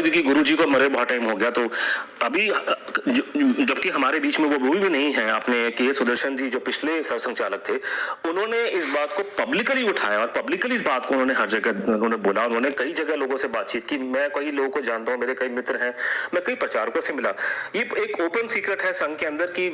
क्योंकि गुरुजी को मरे बहुत टाइम हो गया, तो अभी जबकि हमारे बीच में वो भी नहीं है। आपने के सुदर्शन जी जो पिछले सरसंघचालक थे, उन्होंने इस बात को पब्लिकली उठाया और पब्लिकली इस बात को उन्होंने हर जगह उन्होंने बोला। उन्होंने कई जगह लोगों से बातचीत की। मैं कई लोगों को जानता हूँ, मेरे कई मित्र हैं, मैं कई प्रचारकों से मिला। ये एक ओपन सीक्रेट है संघ के अंदर कि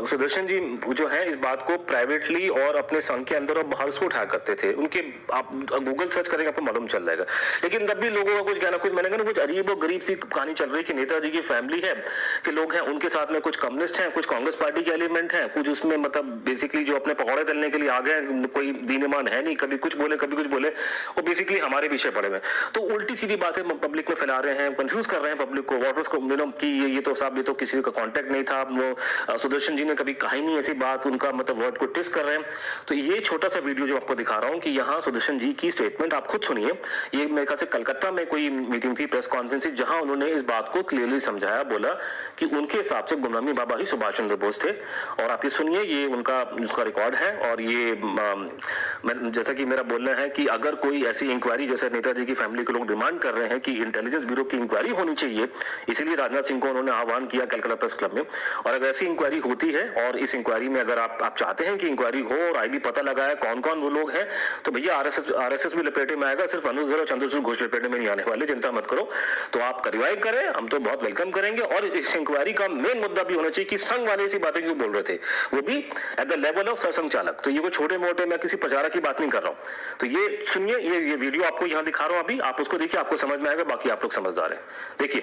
सुदर्शन जी जो है इस बात को प्राइवेटली और अपने संघ के अंदर और बाहर उसको उठाया करते थे। उनके आप गूगल सर्च करेंगे आपको मालूम चल जाएगा। लेकिन तब भी लोगों का कुछ कहना, कुछ मैंने कहा कुछ अजीब और गरीब सी कहानी चल रही है कि नेताजी की फैमिली है कि लोग हैं, उनके साथ में कुछ कम्युनिस्ट हैं, कुछ कांग्रेस पार्टी के एलिमेंट हैं, कुछ उसमें मतलब बेसिकली जो अपने पकौड़े तलने के लिए आ गए, कोई दीनमान है नहीं, कभी कुछ बोले कभी कुछ बोले, वो बेसिकली हमारे पीछे पड़े हुए। तो उल्टी सीधी बातें पब्लिक में फैला रहे हैं, कंफ्यूज कर रहे हैं पब्लिक को, वोटर्स को, कि ये तो साहब ये तो किसी का कॉन्टेक्ट नहीं था, वो सुदर्शन जी ने कभी कही नहीं ऐसी बात, उनका मतलब वर्ड को ट्विस्ट कर रहे हैं। तो ये छोटा सा वीडियो जो आपको दिखा रहा हूं कि यहाँ सुदर्शन जी की स्टेटमेंट आप खुद सुनिए। ये मेरे ख्याल से कलकत्ता में कोई मीटिंग थी, प्रेस कॉन्फ्रेंस, जहां उन्होंने इस बात को क्लियरली समझाया, बोला कि उनके हिसाब से गुमनामी बाबा ही सुभाष चंद्र बोस थे। और आप ये सुनिए, ये उनका रिकॉर्ड है। और ये जैसा कि मेरा बोलना है कि अगर कोई ऐसी इंक्वायरी, जैसे नेताजी की फैमिली के लोग डिमांड कर रहे हैं कि इंटेलिजेंस ब्यूरो की इंक्वायरी होनी चाहिए, इसीलिए राजनाथ सिंह को उन्होंने आह्वान किया कलकत्ता प्रेस क्लब में। और अगर ऐसी इंक्वायरी होती है और इस इंक्वायरी में अगर आप चाहते हैं कि इंक्वायरी हो और आईबी पता लगाया कौन कौन वो लोग हैं, तो भैया आरएसएस भी लपेटे में आएगा, सिर्फ अनुज और चंद्रचूड़ घोष लपेटे में नहीं आने वाले, चिंता मत करो। तो आप रिवाइव करें, हम तो बहुत वेलकम करेंगे। और इस इंक्वायरी का मेन मुद्दा भी होना चाहिए कि संघ वाले ऐसी बातें क्यों बोल रहे थे, वो भी एट द लेवल ऑफ सरसंघ चालक। तो ये वो छोटे मोटे, मैं किसी प्रचारक की बात नहीं कर रहा हूं। तो ये सुनिए, ये वीडियो आपको यहां दिखा रहा हूं अभी, आप उसको देखिए, आपको समझ में आएगा। बाकी आप लोग समझदार हैं, देखिए।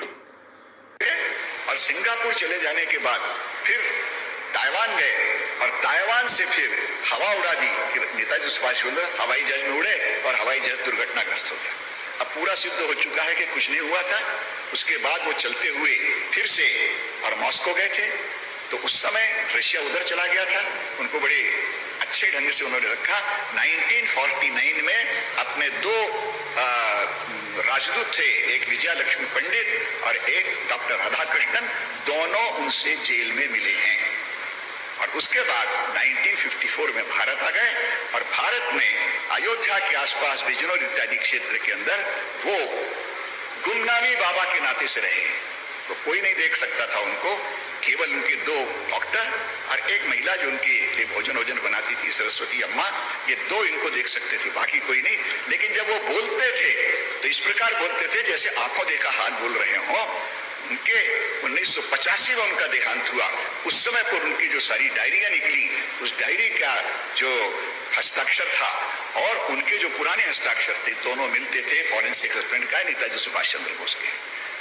और सिंगापुर चले जाने के बाद फिर ताइवान गए और ताइवान से फिर हवा उड़ा दी कि नेताजी सुभाष चंद्र हवाई जहाज में उड़े और हवाई जहाज दुर्घटनाग्रस्त हो गया। अब पूरा सिद्ध हो चुका है कि कुछ नहीं हुआ था। उसके बाद वो चलते हुए फिर से और मॉस्को गए थे, तो उस समय रशिया उधर चला गया था। उनको बड़े अच्छे ढंग से उन्होंने रखा। 1949 में अपने दो राजदूत थे, एक विजया लक्ष्मी पंडित और एक डॉक्टर राधाकृष्णन, दोनों उनसे जेल में मिले हैं। और उसके बाद 1954 में भारत आ गए और भारत में अयोध्या के आसपास बिजनौर इत्यादि क्षेत्र के अंदर वो गुमनामी बाबा के नाते से रहे। तो कोई नहीं देख सकता था उनको, केवल उनके दो डॉक्टर और एक महिला जो उनके लिए भोजन बनाती थी, सरस्वती अम्मा, ये दो इनको देख सकते थे, बाकी कोई नहीं। लेकिन जब वो बोलते थे तो इस प्रकार बोलते थे जैसे आंखों देखा हाल बोल रहे हो। उनके 1985 में उनका देहांत हुआ। उस समय पर उनकी जो सारी डायरियां निकली, उस डायरी का जो हस्ताक्षर था और उनके जो पुराने हस्ताक्षर थे, दोनों मिलते थे। फॉरेंसिक हस्बैंड का नेताजी सुभाष चंद्र बोस के।